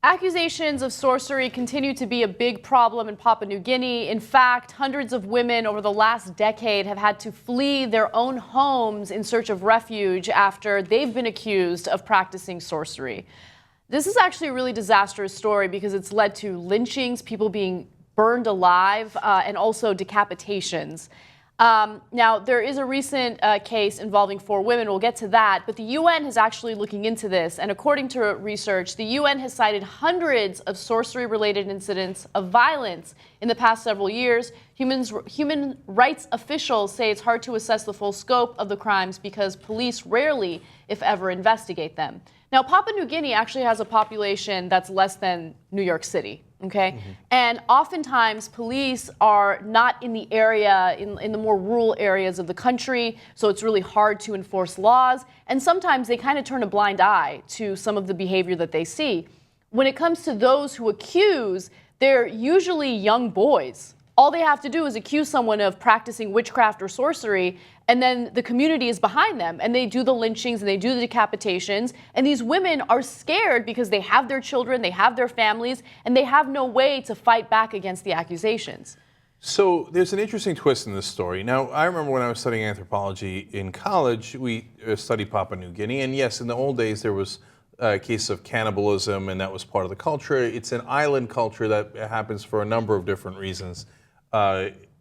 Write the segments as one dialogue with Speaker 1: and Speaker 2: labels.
Speaker 1: Accusations of sorcery continue to be a big problem in Papua New Guinea. In fact, hundreds of women over the last decade have had to flee their own homes in search of refuge after they've been accused of practicing sorcery. This is actually a really disastrous story because it's led to lynchings, people being burned alive, and also decapitations. Now, there is a recent case involving 4 women. We'll get to that. But the UN is actually looking into this. And according to research, the UN has cited hundreds of sorcery-related incidents of violence in the past several years. Human rights officials say it's hard to assess the full scope of the crimes because police rarely, if ever, investigate them. Now, Papua New Guinea actually has a population that's less than New York City. Okay, and oftentimes police are not in the area, in the more rural areas of the country, so it's really hard to enforce laws, and sometimes they kind of turn a blind eye to some of the behavior that they see. When it comes to those who accuse, they're usually young boys. All they have to do is accuse someone of practicing witchcraft or sorcery, and then the community is behind them, and they do the lynchings and they do the decapitations, and these women are scared because they have their children, they have their families, and they have no way to fight back against the accusations.
Speaker 2: So there's an interesting twist in this story. Now, I remember when I was studying anthropology in college, we studied Papua New Guinea, and yes, in the old days there was a case of cannibalism, and that was part of the culture. It's an island culture that happens for a number of different reasons.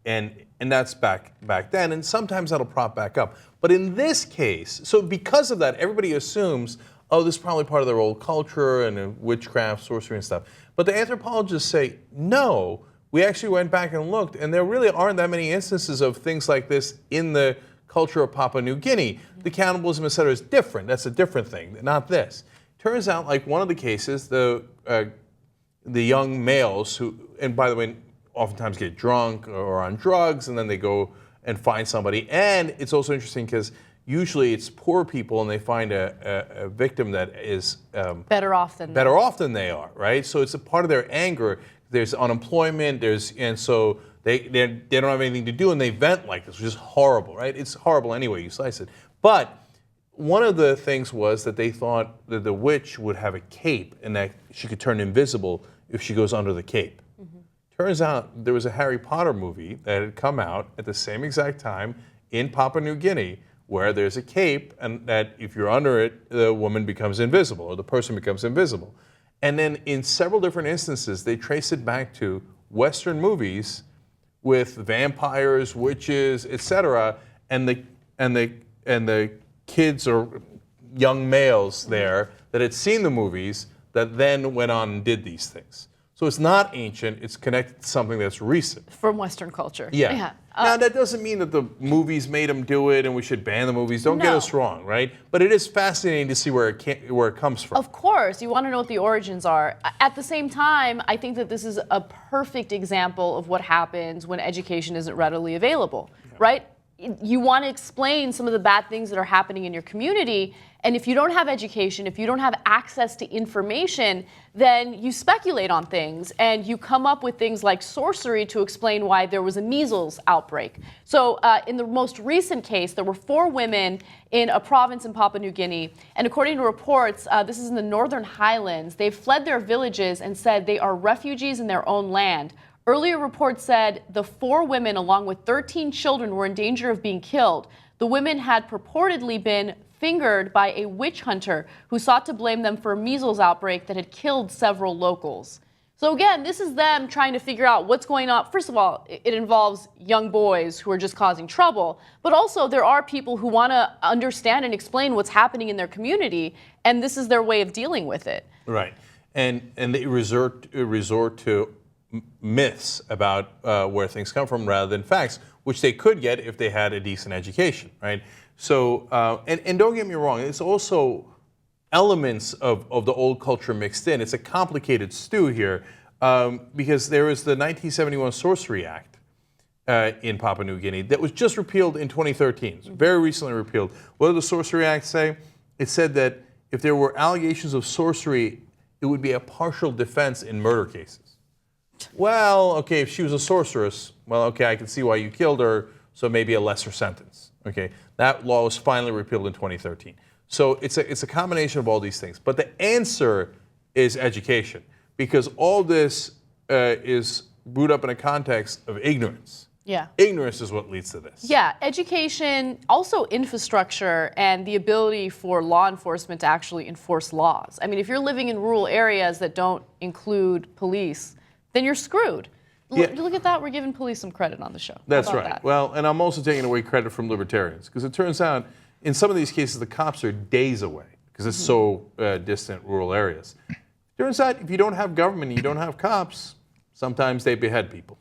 Speaker 2: And that's back then, and sometimes that'll prop back up. But in this case, so because of that, everybody assumes, oh, this is probably part of their old culture and witchcraft, sorcery and stuff. But the anthropologists say, no, we actually went back and looked, and there really aren't that many instances of things like this in the culture of Papua New Guinea. The cannibalism, et cetera, is different. That's a different thing, not this. Turns out, like one of the cases, the young males who, and by the way, oftentimes get drunk or on drugs, and then they go and find somebody. And it's also interesting because usually it's poor people, and they find a victim that is
Speaker 1: better off than
Speaker 2: they are, right? So it's a part of their anger. There's unemployment. And so they don't have anything to do, and they vent like this, which is horrible, right? It's horrible anyway you slice it. But one of the things was that they thought that the witch would have a cape, and that she could turn invisible if she goes under the cape. Turns out there was a Harry Potter movie that had come out at the same exact time in Papua New Guinea where there's a cape, and that if you're under it, the woman becomes invisible or the person becomes invisible. And then in several different instances, they trace it back to Western movies with vampires, witches, etc. And the kids or young males there that had seen the movies that then went on and did these things. So it's not ancient, it's connected to something that's recent.
Speaker 1: From Western culture.
Speaker 2: Yeah. Now, that doesn't mean that the movies made them do it and we should ban the movies. Don't get us wrong, right? But it is fascinating to see where it comes from.
Speaker 1: Of course. You want to know what the origins are. At the same time, I think that this is a perfect example of what happens when education isn't readily available, right? You want to explain some of the bad things that are happening in your community, and if you don't have education, if you don't have access to information, then you speculate on things and you come up with things like sorcery to explain why there was a measles outbreak. So in the most recent case, there were 4 women in a province in Papua New Guinea, and according to reports, this is in the Northern Highlands, they've fled their villages and said they are refugees in their own land. Earlier reports said the 4 women, along with 13 children, were in danger of being killed. The women had purportedly been fingered by a witch hunter who sought to blame them for a measles outbreak that had killed several locals. So again, this is them trying to figure out what's going on. First of all, it involves young boys who are just causing trouble, but also there are people who want to understand and explain what's happening in their community, and this is their way of dealing with it.
Speaker 2: Right, and they resort to myths about where things come from rather than facts, which they could get if they had a decent education, right? So, and don't get me wrong, it's also elements of the old culture mixed in. It's a complicated stew here because there is the 1971 Sorcery Act in Papua New Guinea that was just repealed in 2013, so very recently repealed. What did the Sorcery Act say? It said that if there were allegations of sorcery, it would be a partial defense in murder cases. Well, okay, if she was a sorceress, well, okay, I can see why you killed her, so maybe a lesser sentence. Okay, that law was finally repealed in 2013. So it's a combination of all these things. But the answer is education. because all this is brewed up in a context of ignorance.
Speaker 1: Yeah.
Speaker 2: Ignorance is what leads to this.
Speaker 1: Yeah, education, also infrastructure, and the ability for law enforcement to actually enforce laws. I mean, if you're living in rural areas that don't include police, then you're screwed. Look at that. We're giving police some credit on the show.
Speaker 2: That's right. Well, and I'm also taking away credit from libertarians, because it turns out in some of these cases the cops are days away because it's so distant rural areas. Turns out if you don't have government and you don't have cops, sometimes they behead people.